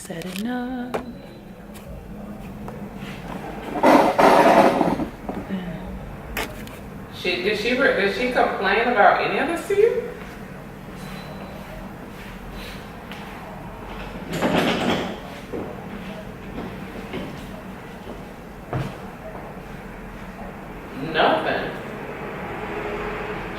Setting up. Did she complain about any of this to you? Nothing.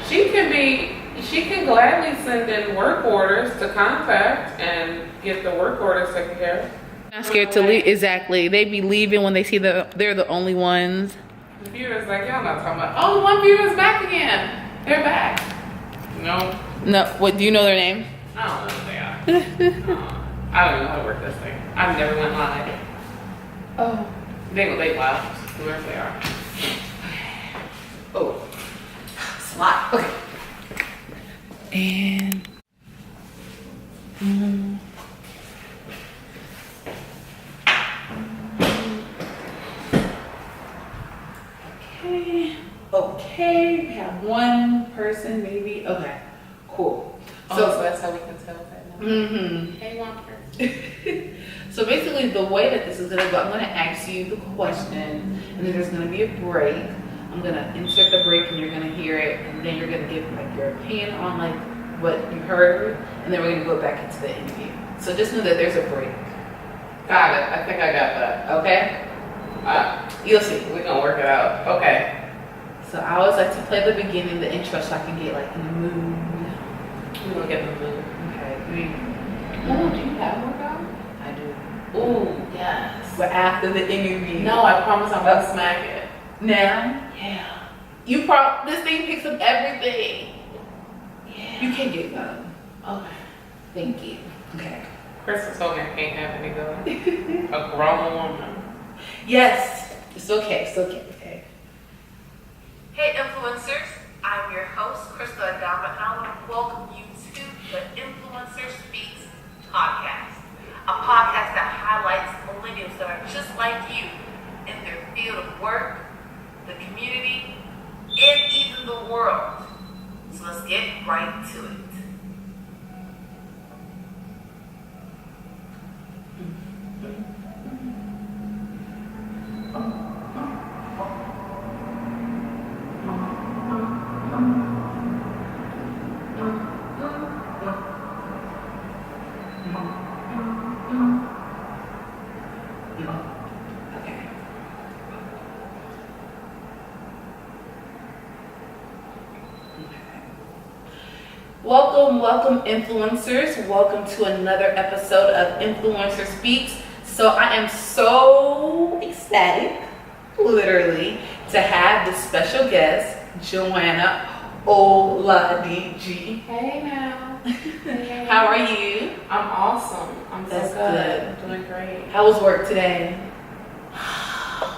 She can gladly send in work orders to contact and get the work orders taken care of. Not scared to leave. Exactly. They be leaving when they see they're the only ones. The viewer's like, y'all not talking about, oh, one viewer's back again. They're back. No. No. What? Do you know their name? I don't know who they are. I don't even know how to work this thing. I've never went live. Oh. They left, whoever they are. Oh. Slot. Okay. And. Okay, we have one person maybe. Okay, cool. So that's how we can tell that now. Hey, Walker. So basically the way that this is gonna go, I'm gonna ask you the question and then there's gonna be a break. I'm gonna insert the break and you're gonna hear it and then you're gonna give like your opinion on like what you heard and then we're gonna go back into the interview. So just know that there's a break. Got it. I think I got that. Okay? You'll see. We're gonna work it out. Okay. So I always like to play the beginning, the intro, so I can get like in the mood. We're gonna get in the mood. Okay. Oh, do you have one, dog? I do. Ooh, yes. But after the interview. No, I promise I'm gonna smack it. Now? Yeah. This thing picks up everything. Yeah. You can't get them. Okay. Thank you. Okay. Crystal told me I can't have any good. A grown woman. Yes. It's okay. It's okay. Okay. Hey influencers, I'm your host, Crystal Adama, and I want to welcome you to the Influencer Speaks podcast, a podcast that highlights millennials that are just like you in their field of work, the community, and even the world. So let's get right to it. Welcome influencers. Welcome to another episode of Influencer Speaks. So I am so ecstatic, literally, to have this special guest, Joanna Oladiji. Hey now. Hey. How are you? I'm awesome. I'm That's so good. good. I'm doing great. How was work today?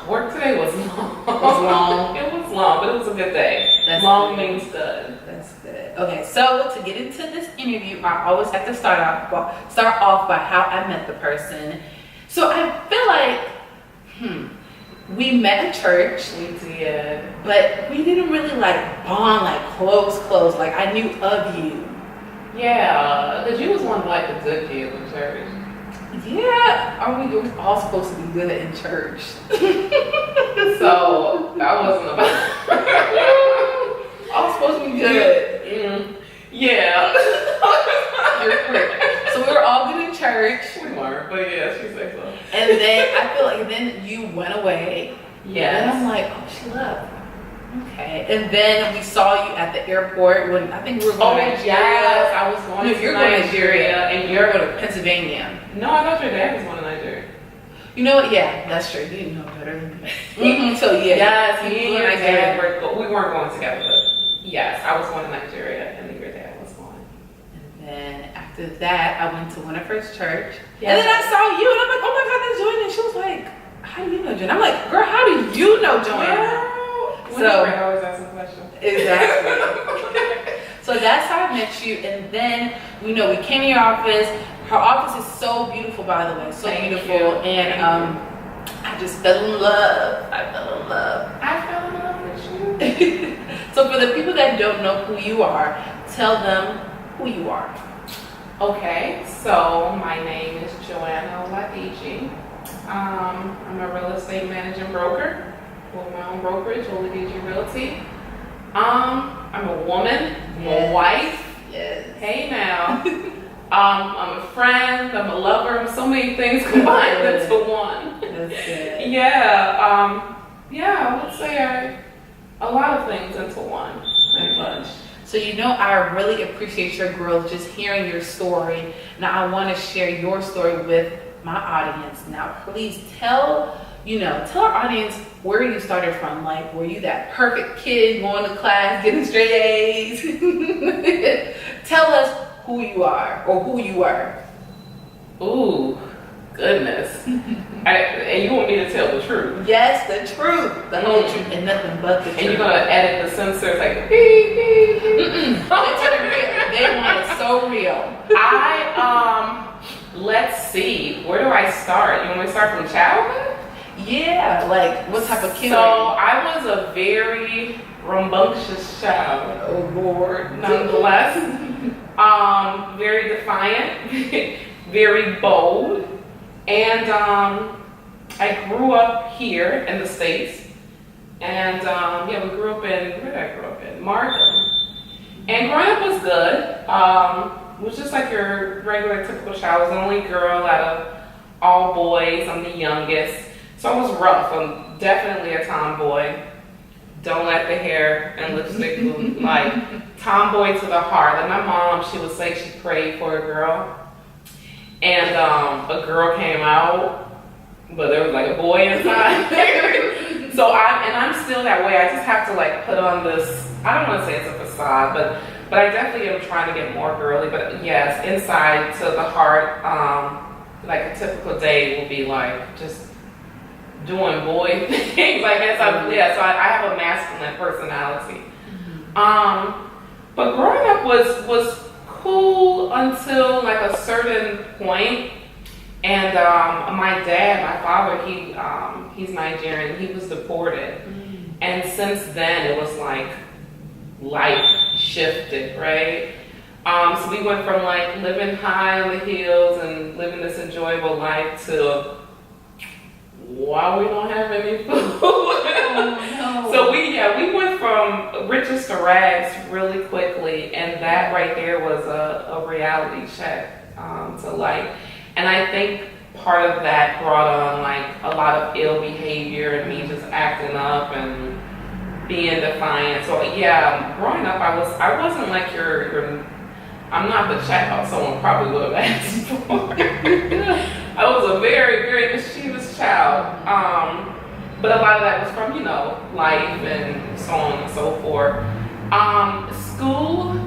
Work today was long. It was long. It was long, but it was a good day. That's long good. means good. That's good. Okay, so to get into this interview, I always have to start off by how I met the person. So I feel like, we met at church. We did. But we didn't really like bond like close. Like I knew of you. Yeah, because you was one of like the good kids in church. Yeah, are we all supposed to be good in church? So that wasn't about. All supposed to be good. Yeah. You're correct. So we were all good in church. We weren't, but yeah, she said so. And then I feel like then you went away. Yes. And I'm like, oh, she left. Okay. And then we saw you at the airport when I think we were going to Nigeria. Yes, I was going to you're going to Nigeria. And you're going to Pennsylvania. No, I thought your dad was going to Nigeria. You know what? Yeah, that's true. You know better than me. So yeah. Yes, you me and were your Nigeria. dad were, we weren't going together, but yes, I was going to Nigeria and then your dad was going. And then after that, I went to Winifred's church. Yes. And then I saw you and I'm like, oh my God, that's Joanna. And she was like, how do you know Joanna? I'm like, girl, how do you know Joanna? So, I always ask some questions. Exactly. So that's how I met you. And then, we came to your office. Her office is so beautiful, by the way. So Thank beautiful. you. And I just fell in love. I fell in love. I fell in love with you. So for the people that don't know who you are, tell them who you are. Okay, so my name is Joanna I'm a real estate managing broker with my own brokerage, Oladiji Realty. I'm a woman, I'm a wife. Yes. Hey now. I'm a friend, I'm a lover, I'm so many things combined into one. That's good. Yeah, I would say a lot of things into one, pretty much. So I really appreciate your growth, just hearing your story. Now I want to share your story with my audience. Now please tell our audience where you started from. Like, were you that perfect kid going to class, getting straight A's? Tell us who you are or who you were. Ooh, goodness. And you want me to tell the truth? Yes, the truth, the whole truth, and nothing but the truth. And you're gonna edit the censors like beep, beep, beep. They want it so real. Let's see. Where do I start? You want me to start from childhood? Yeah, like what type of kid? So I was a very rambunctious child. Oh Lord, nonetheless. Very defiant, very bold, and I grew up here in the States, and we grew up in, where did I grow up in? Markham. And growing up was good. It was just like your regular typical child. I was the only girl out of all boys. I'm the youngest. So I was rough. I'm definitely a tomboy. Don't let the hair and lipstick move. Like, tomboy to the heart. Like my mom, she would say she prayed for a girl. And a girl came out, but there was like a boy inside. So I'm still that way. I just have to like put on this, I don't want to say it's a facade, but I definitely am trying to get more girly. But yes, inside to the heart, like a typical day will be like just doing boy things like that. So I have a masculine personality. But growing up was cool until like a certain point. And my dad, my father, he's Nigerian. He was deported, and since then it was like life shifted, right? So we went from like living high on the hills and living this enjoyable life to, wow, we don't have any food. Oh, no. So we went from riches to rags really quickly, and that right there was a reality check to life. And I think part of that brought on like a lot of ill behavior and me just acting up and being defiant. So yeah, growing up I wasn't like your I'm not the chatbot someone probably would have asked for. I was a very, very mischievous child. But a lot of that was from, life and so on and so forth. School,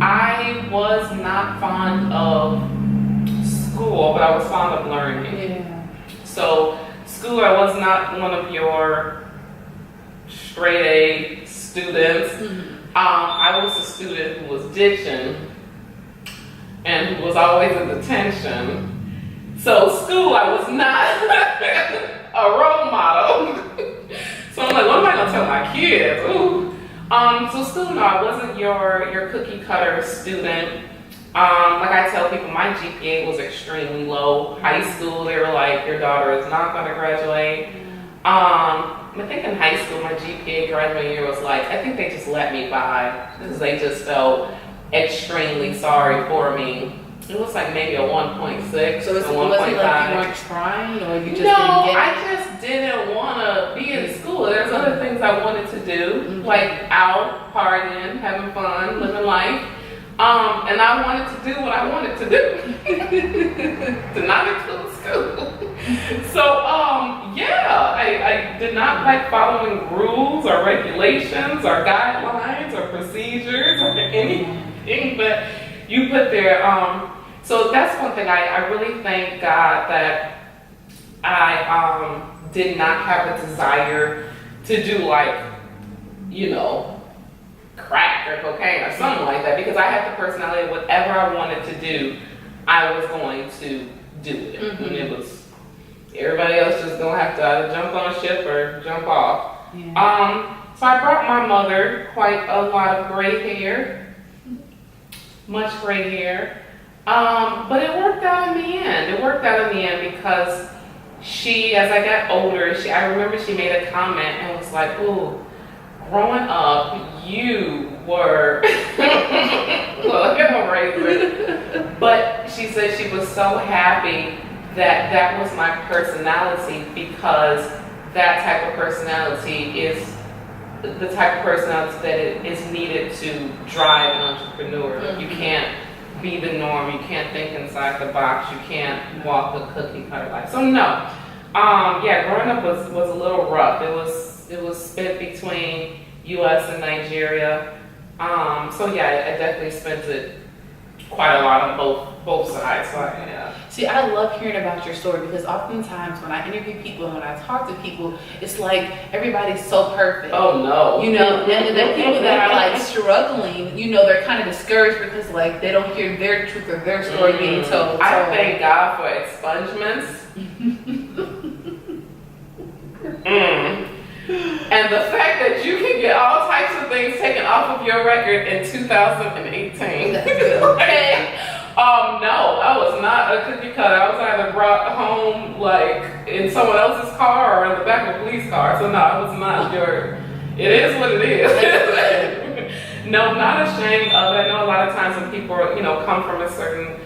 I was not fond of school, but I was fond of learning. Yeah. So school, I was not one of your straight A students. I was a student who was ditching and who was always in detention. So school, I was not a role model. So I'm like, what am I gonna tell my kids? Ooh. So school, no, I wasn't your cookie cutter student. Like I tell people, my GPA was extremely low. High school, they were like, your daughter is not gonna graduate. I think in high school, my GPA graduating year was like, I think they just let me by because they just felt extremely sorry for me. It was like maybe a 1.6 So or 1.5. Was it like you weren't trying, or you just No, didn't get it? I just didn't want to be in school. There's other things I wanted to do, like out, partying, having fun, living life. And I wanted to do what I wanted to do, to not include school. So, I did not like following rules or regulations or guidelines or procedures or anything that you put there. So that's one thing I really thank God that I did not have a desire to do like, crack or cocaine or something like that, because I had the personality of whatever I wanted to do, I was going to do it. And it was, everybody else just gonna have to either jump on a ship or jump off. Yeah. So I brought my mother quite a lot of gray hair, much gray hair. But it worked out in the end. It worked out in the end because she, as I got older, I remember she made a comment and was like, "Ooh, growing up, you were," well, I'm racist, but she said she was so happy that that was my personality because that type of personality is the type of personality that is needed to drive an entrepreneur. Mm-hmm. You can't be the norm. You can't think inside the box. You can't walk the cookie cutter life. So no, yeah, growing up was a little rough. It was split between U.S. and Nigeria. So yeah, I definitely spent it quite a lot on both sides. So yeah. See, I love hearing about your story because oftentimes when I interview people and when I talk to people, it's like everybody's so perfect. Oh no. You know, and the people that are like struggling, you know, they're kind of discouraged because like they don't hear their truth or their story being told. So. I thank God for expungements. And the fact that you can get all types of things taken off of your record in 2018. Okay. No, I was not a cookie cutter. I was either brought home like in someone else's car or in the back of a police car. So no, I was not your. It is what it is. No, not ashamed of it. I know a lot of times when people, come from a certain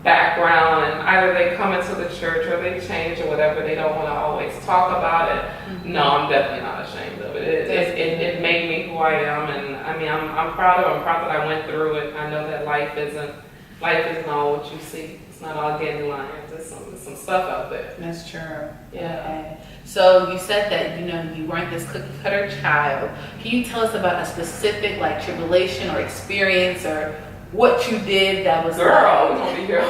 background and either they come into the church or they change or whatever, they don't want to always talk about it. Mm-hmm. No, I'm definitely not ashamed of it. It made me who I am, and I mean, I'm proud of it. I'm proud that I went through it. I know that life isn't all what you see. It's not all dandelions. There's some stuff out there. That's true. Yeah. Okay. So you said that, you weren't this cookie cutter child. Can you tell us about a specific like tribulation or experience or what you did that was Girl, we're gonna be here.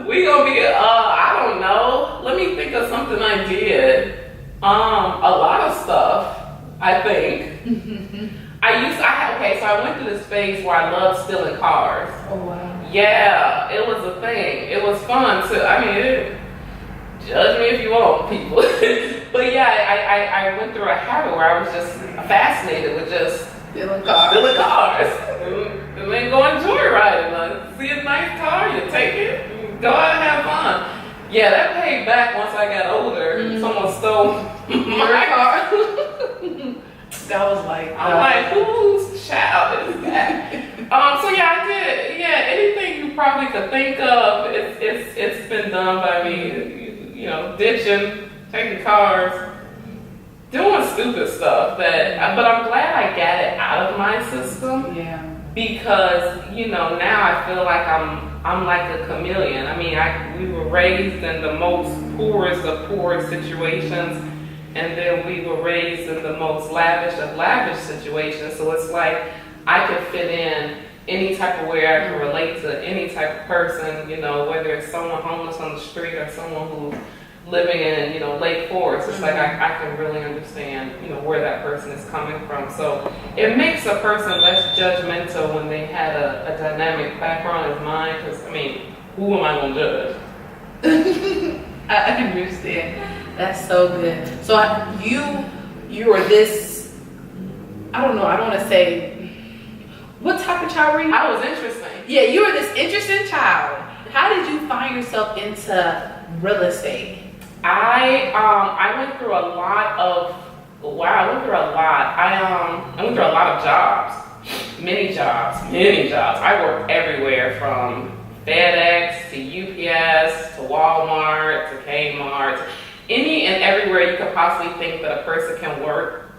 We gonna be I don't know. Let me think of something I did. A lot of stuff, I think. So I went through this phase where I loved stealing cars. Oh wow. Yeah, it was a thing. It was fun too. I mean, judge me if you want, people. But yeah, I went through a habit where I was just fascinated with just stealing cars. And then going joyriding. Like, see a nice car, you take it, go out and have fun. Yeah, that paid back once I got older. Mm-hmm. Someone stole my car. That was like, I'm like, whose child is that? So yeah, I did. Yeah, anything you probably could think of, it's been done by me. Ditching, taking cars, doing stupid stuff. But I'm glad I got it out of my system. Yeah. Because now I feel like I'm like a chameleon. I mean, we were raised in the most poorest of poor situations. And then we were raised in the most lavish of lavish situations. So it's like I could fit in any type of way. I can relate to any type of person, whether it's someone homeless on the street or someone who's living in, Lake Forest. It's like I can really understand, where that person is coming from. So it makes a person less judgmental when they had a dynamic background as mine. Because, I mean, who am I going to judge? I understand. That's so good. So you were this, I don't know, I don't want to say, what type of child were you? I was interesting. Yeah, you were this interesting child. How did you find yourself into real estate? I went through a lot of, I went through a lot of jobs, many jobs. I worked everywhere from FedEx to UPS to Walmart to Kmart. Any and everywhere you could possibly think that a person can work,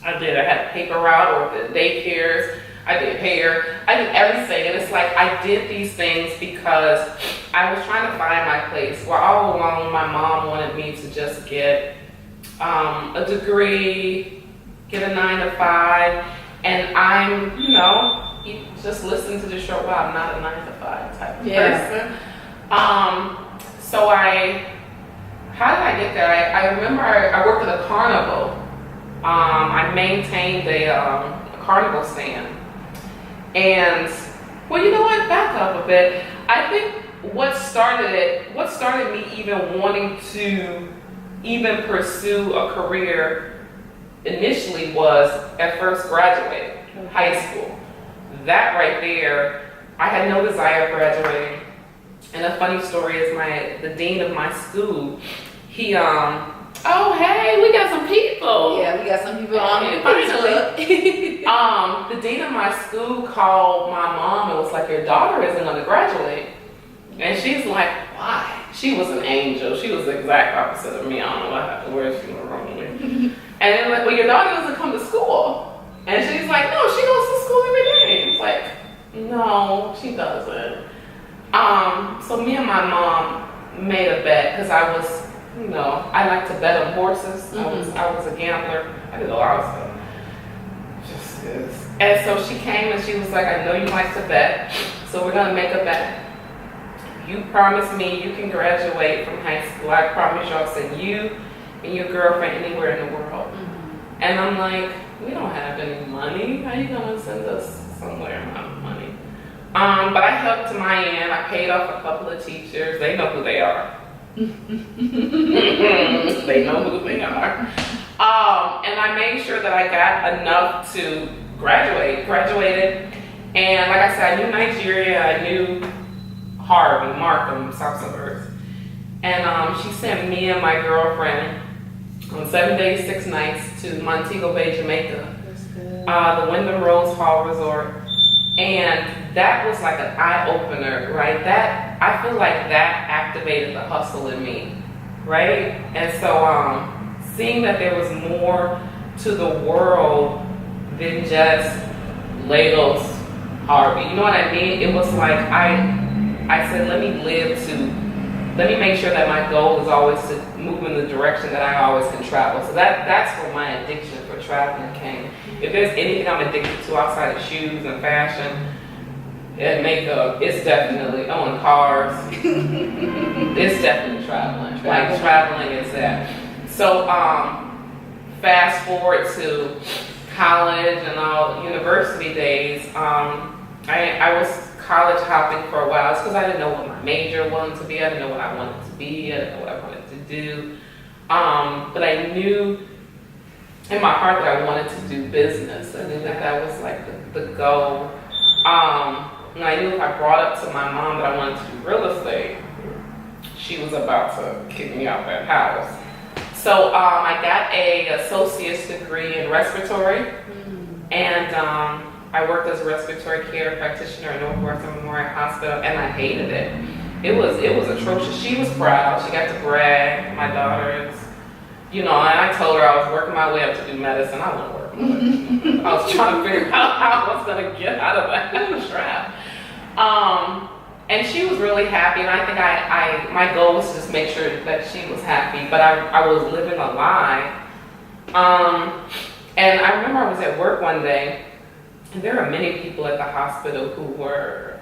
I did. I had a paper route, I worked at daycares, I did hair, I did everything. And it's like I did these things because I was trying to find my place. Well, all along my mom wanted me to just get a degree, get a 9-to-5, and I'm, you just listen to the show, wow, I'm not a 9-to-5 type of person. So how did I get there? I remember I worked at a carnival. I maintained a carnival stand. And, well, you know what? Back up a bit. I think what started me even wanting to even pursue a career initially was at first graduating high school. That right there, I had no desire of graduating. And a funny story is the dean of my school, he, oh, hey, we got some people. Yeah, we got some people on here. Finally. The dean of my school called my mom and was like, your daughter isn't going to graduate. And she's like, why? She was an angel. She was the exact opposite of me. I don't know what happened, where she went wrong with me. And then like, well, your daughter doesn't come to school. And she's like, no, she goes to school every day. It's like, no, she doesn't. So me and my mom made a bet because I was, you know, I like to bet on horses. I was a gambler. I did a lot of stuff. Just this. And so she came and she was like, I know you like to bet, so we're gonna make a bet. You promise me you can graduate from high school. I promise you I'll send you and your girlfriend anywhere in the world. And I'm like, we don't have any money. How are you gonna send us somewhere amount of money? But I helped to my end. I paid off a couple of teachers. They know who they are. They know who they are. And I made sure that I got enough to graduated. And like I said, I knew Nigeria, I knew Harvey, Markham, South Suburbs. And she sent me and my girlfriend on 7 days, 6 nights to Montego Bay, Jamaica, the Wyndham Rose Hall Resort. And that was like an eye-opener, right? That, I feel like that activated the hustle in me, right? And so seeing that there was more to the world than just Lagos, Harvey, you know what I mean? It was like, I said, let me make sure that my goal is always to move in the direction that I always can travel. So that's where my addiction for traveling came. If there's anything I'm addicted to outside of shoes and fashion and makeup, it's definitely owning cars. It's definitely traveling. Like traveling is that. So fast forward to college and all university days. I was college hopping for a while. It's because I didn't know what my major wanted to be. I didn't know what I wanted to be. I didn't know what I wanted to do. But I knew in my heart that I wanted to do business. I knew that was like the goal. And I knew if I brought up to my mom that I wanted to do real estate, she was about to kick me out that house. So I got an associate's degree in respiratory, and I worked as a respiratory care practitioner at Northwestern Memorial Hospital, and I hated it. It was atrocious. She was proud. She got to brag. My daughters, you know, and I told her I was working my way up to do medicine. I wasn't working my way up to do medicine. I was trying to figure out how I was going to get out of that trap. And she was really happy, and I think my goal was to just make sure that she was happy, but I was living a lie. And I remember I was at work one day, and there are many people at the hospital who were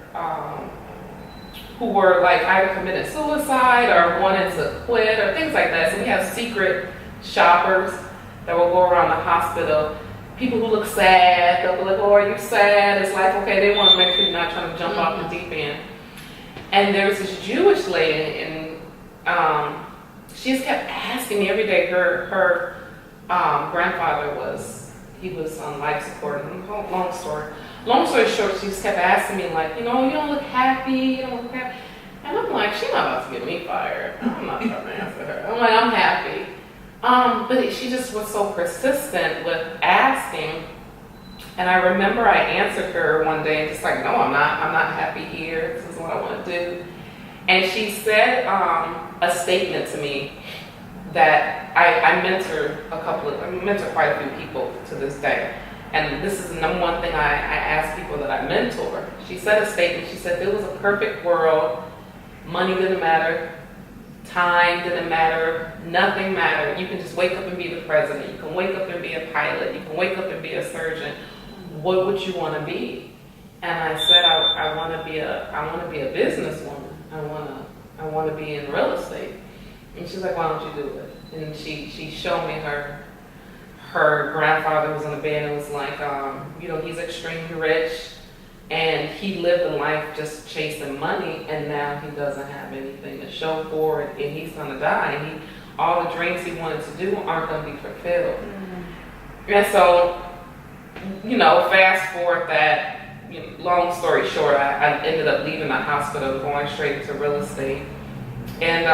like either committed suicide or wanted to quit or things like that. So we have secret shoppers that will go around the hospital. People who look sad, they'll be like, oh, are you sad? It's like, okay, they want to make sure you're not trying to jump off the deep end. And there was this Jewish lady, and she just kept asking me every day. Her grandfather was on life support. Long story short, she just kept asking me, like, you know, you don't look happy, you don't look happy. And I'm like, she's not about to get me fired. I'm not trying to answer her. I'm like, I'm happy. But she just was so persistent with asking. And I remember I answered her one day, just like, no, I'm not happy here. This is what I want to do. And she said a statement to me that I mentor quite a few people to this day. And this is the number one thing I ask people that I mentor. She said a statement. She said, if it was a perfect world, money didn't matter, time didn't matter, nothing mattered. You can just wake up and be the president. You can wake up and be a pilot. You can wake up and be a surgeon. What would you want to be? And I said, I want to be a businesswoman. I want to be in real estate. And she's like, why don't you do it? And she showed me her grandfather was in the bed and was like, you know, he's extremely rich and he lived a life just chasing money, and now he doesn't have anything to show for it, and he's gonna die, and all the dreams he wanted to do aren't gonna be fulfilled. And so, you know, fast forward that, long story short, I ended up leaving the hospital, going straight into real estate, and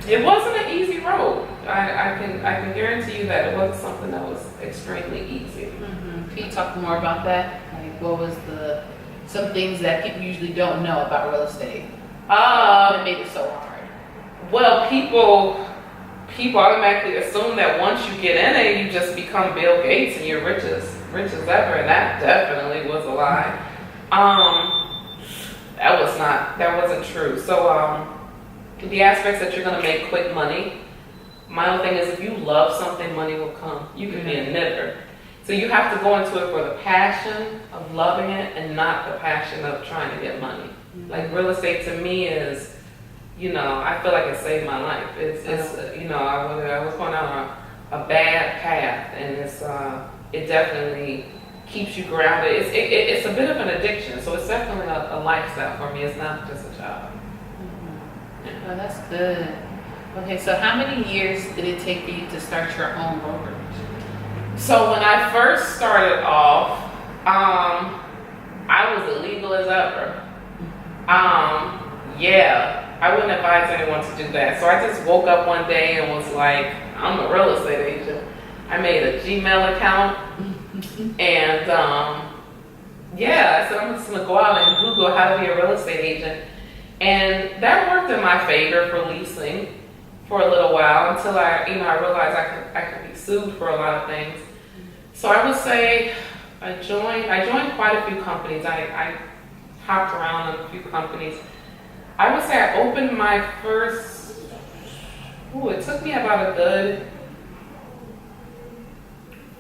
it wasn't an easy road. I can guarantee you that it wasn't something that was extremely easy. Mm-hmm. Can you talk more about that? Like, what was some things that people usually don't know about real estate that made it so hard? Well, people automatically assume that once you get in it, you just become Bill Gates and you're rich as ever, and that definitely was a lie. That wasn't true. So the aspects that you're gonna make quick money. My whole thing is, if you love something, money will come. You can be a knitter. So you have to go into it for the passion of loving it and not the passion of trying to get money. Mm-hmm. Like real estate to me is, I feel like it saved my life. It's I was going down a bad path, and it definitely keeps you grounded. It's a bit of an addiction, so it's definitely a lifestyle for me. It's not just a job. Oh, that's good. Okay, so how many years did it take for you to start your own brokerage? So when I first started off, I was illegal as ever. I wouldn't advise anyone to do that. So I just woke up one day and was like, I'm a real estate agent. I made a Gmail account, and I said I'm just gonna go out and Google how to be a real estate agent. And that worked in my favor for leasing for a little while until I realized I could be sued for a lot of things. So I would say I joined quite a few companies. I hopped around in a few companies. I would say I opened my first, it took me about a good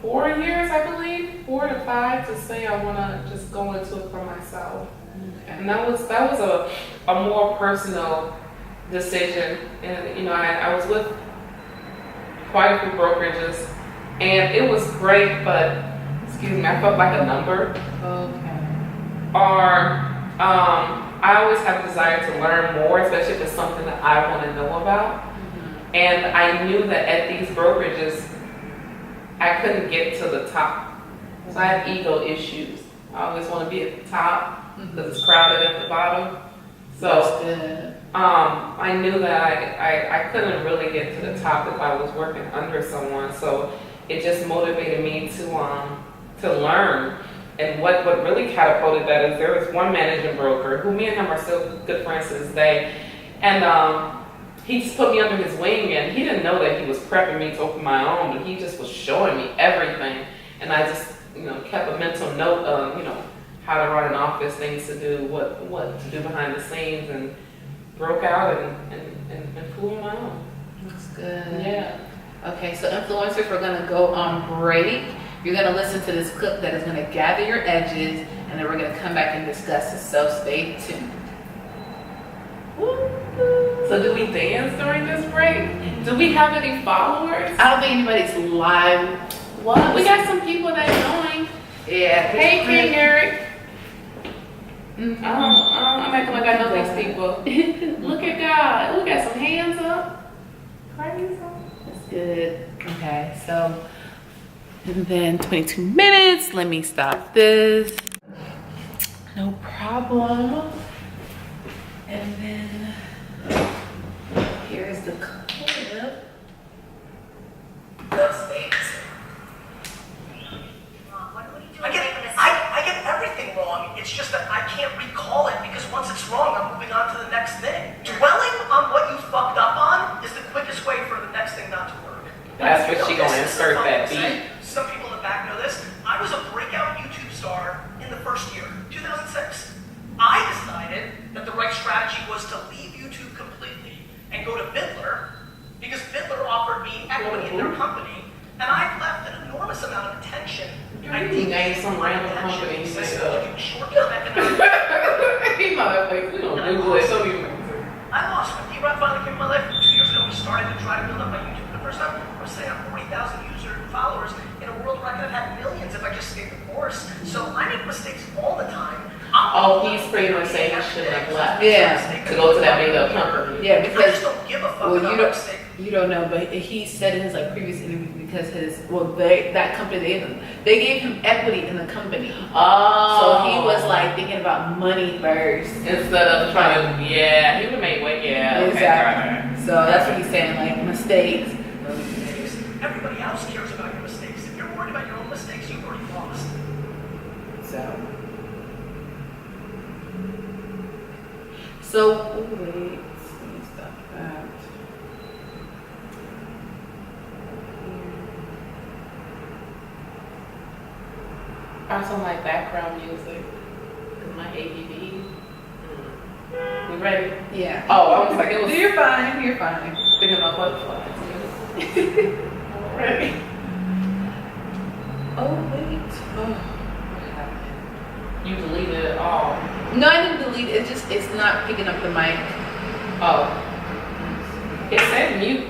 4 years, I believe, 4 to 5 to say I want to just go into it for myself. Okay. And that was a more personal decision. And I was with quite a few brokerages, and it was great, but I felt like a number. Okay. I always have a desire to learn more, especially if it's something that I want to know about. Mm-hmm. And I knew that at these brokerages, I couldn't get to the top. So I have ego issues. I always want to be at the top because it's crowded at the bottom. So I knew that I couldn't really get to the top if I was working under someone. So it just motivated me to learn. And what really catapulted that is there was one managing broker who me and him are still good friends to this day. And he just put me under his wing, and he didn't know that he was prepping me to open my own, but he just was showing me everything. And I just, kept a mental note of, how to run an office, things to do, what to do behind the scenes, and broke out and flew on my own. That's good. Yeah. Okay, so influencers, we're gonna go on break. You're gonna listen to this clip that is gonna gather your edges, and then we're gonna come back and discuss it, so stay tuned. So do we dance during this break? Do we have any followers? I don't think anybody's live. What? We got some people that joined. Yeah. Hey, King Eric. I'm acting like I know these people. Look at God. Look at some hands up. Praise Him. That's good. Okay, so, and then 22 minutes. Let me stop this. No problem. And then here's the clip. Those things. I get everything wrong. It's just that I can't recall it because once it's wrong, I'm moving on to the next thing. Dwelling on what you fucked up on is the quickest way for the next thing not to work. That's what she gonna insert that beat. Some people in the back know this. I was a breakout YouTube star in the first year, 2006. I decided that the right strategy was to leave YouTube completely and go to Vidler because Vidler offered me equity in their company, and I've left an enormous amount of attention. I named some random company. Short-term economic. He motherfucker, we don't Google it. So you. I lost when D-Rock finally came in my life 2 years ago. We started to try to build up my YouTube for the first time. I was saying I'm 40,000 followers in a world where I could have had millions if I just stayed the course. So I make mistakes all the time. He's pretty much saying I shouldn't have left. Yeah. To go to that made up company. Yeah, I because just don't give a fuck about my mistake. You don't know, but he said in his like previous interview because that company they gave him equity in the company. Oh. So he was like thinking about money first instead of trying to. Yeah, he would have made way. Yeah. Exactly. Okay. So that's what he's saying, like mistakes. Everybody else cares about your mistakes. If you're worried about your own mistakes, you've already lost. So wait, let me stop that. I also like background music. Cause my ADD. We ready? Yeah. Oh, I was like, it was You're fine. You're fine. thinking about butterflies. Ready? Oh wait. Oh, what happened? You deleted it all. No, I didn't delete it. It's not picking up the mic. Oh. It said mute.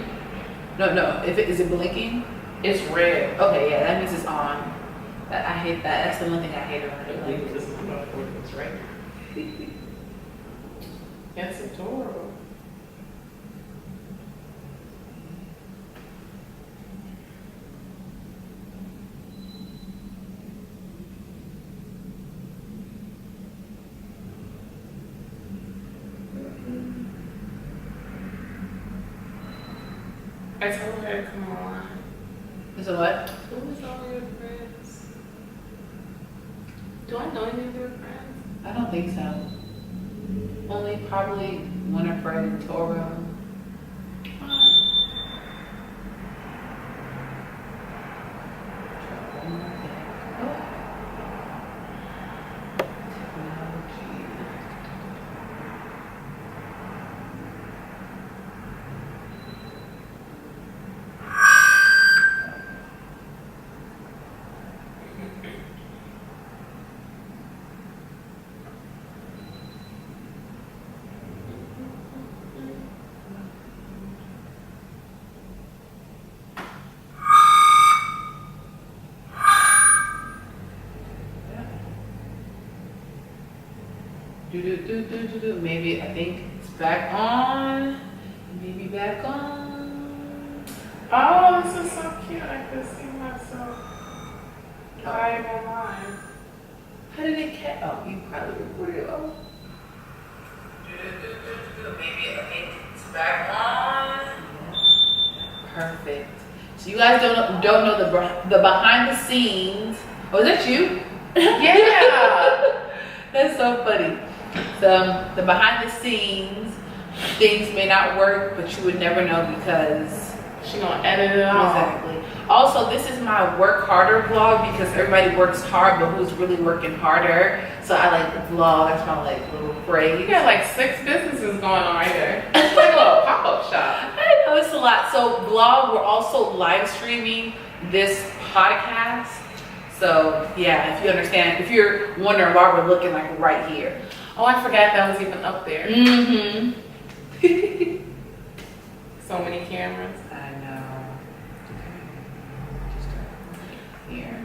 No. Is it blinking? It's red. Okay, yeah, that means it's on. I hate that. That's the one thing I hate about it. Like, this is about it's right. That's adorable. I told her to come on. So what? Who is all your friends? Do I know any of your friends? I don't think so. Only probably Winifred and Toro. Maybe I think it's back on. Maybe back on. Oh, this is so cute. I can see myself live online. How did it catch? Oh, you probably recorded it. Oh. Maybe I think it's back on. Perfect. So you guys don't know the behind the scenes. Oh, is that you? Yeah. That's so funny. So the behind the scenes, things may not work, but you would never know because She gonna edit it all. exactly. Also, this is my work harder vlog because everybody works hard, but who's really working harder? So I like the vlog. That's my like little phrase. You got like 6 businesses going on right there. It's like a little pop-up shop. I know it's a lot. So vlog, we're also live streaming this podcast. So yeah, if you understand, if you're wondering why we're looking like right here. Oh, I forgot that was even up there. Mm-hmm. So many cameras. I know. Here.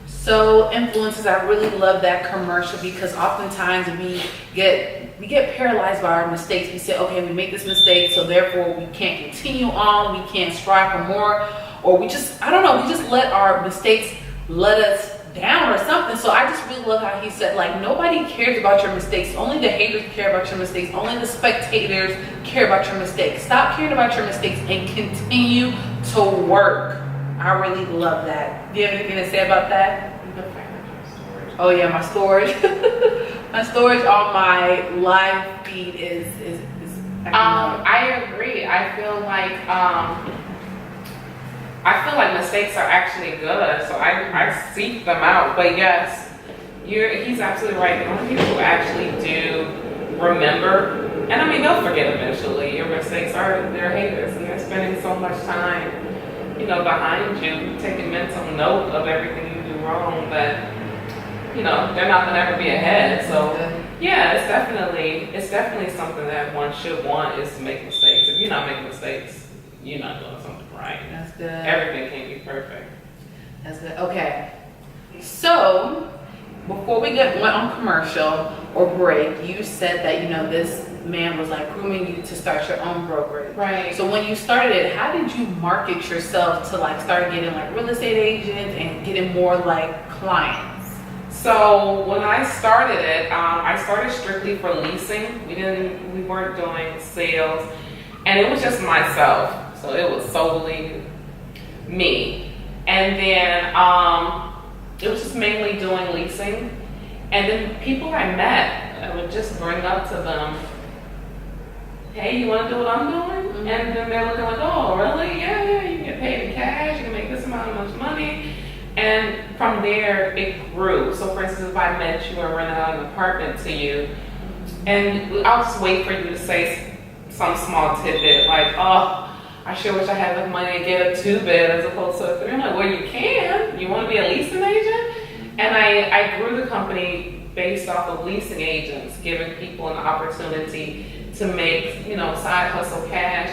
So influencers, I really love that commercial because oftentimes we get paralyzed by our mistakes. We say, okay, we make this mistake, so therefore we can't continue on, we can't strive for more, or we just, I don't know, we just let our mistakes let us down or something. So I just really love how he said, like, nobody cares about your mistakes. Only the haters care about your mistakes. Only the spectators care about your mistakes. Stop caring about your mistakes and continue to work. I really love that. Do you have anything to say about that? Oh yeah, my storage. My storage on my live feed is I agree. I feel like mistakes are actually good, so I seek them out. But yes, he's absolutely right. The only people who actually do remember, and I mean they'll forget eventually. Your mistakes are their haters, and they're spending so much time, behind you, taking mental note of everything you do wrong that they're not gonna ever be ahead. So yeah, it's definitely something that one should want is to make mistakes. If you're not making mistakes, you're not doing something right. That's good. Everything can't be perfect. That's good. Okay. So before we went on commercial or break, you said that man was like grooming you to start your own brokerage. Right. So when you started it, how did you market yourself to like start getting like real estate agents and getting more like clients? So when I started it, I started strictly for leasing. We weren't doing sales, and it was just myself. So it was solely me. And then it was just mainly doing leasing. And then people I met, I would just bring up to them, hey, you want to do what I'm doing? Mm-hmm. And then they're looking like, oh, really? Yeah, you can get paid in cash, you can make this amount of money. And from there, it grew. So for instance, if I met you and rented out an apartment to you, and I'll just wait for you to say some small tidbit like, oh, I sure wish I had enough money to get a 2-bed as opposed to a 3. I'm like, well, you can. You want to be a leasing agent? And I grew the company based off of leasing agents, giving people an opportunity to make, side hustle cash.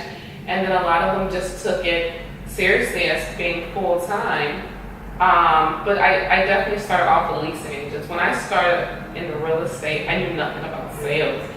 And then a lot of them just took it seriously as being full-time. But I definitely started off with leasing agents. When I started in the real estate, I knew nothing about sales.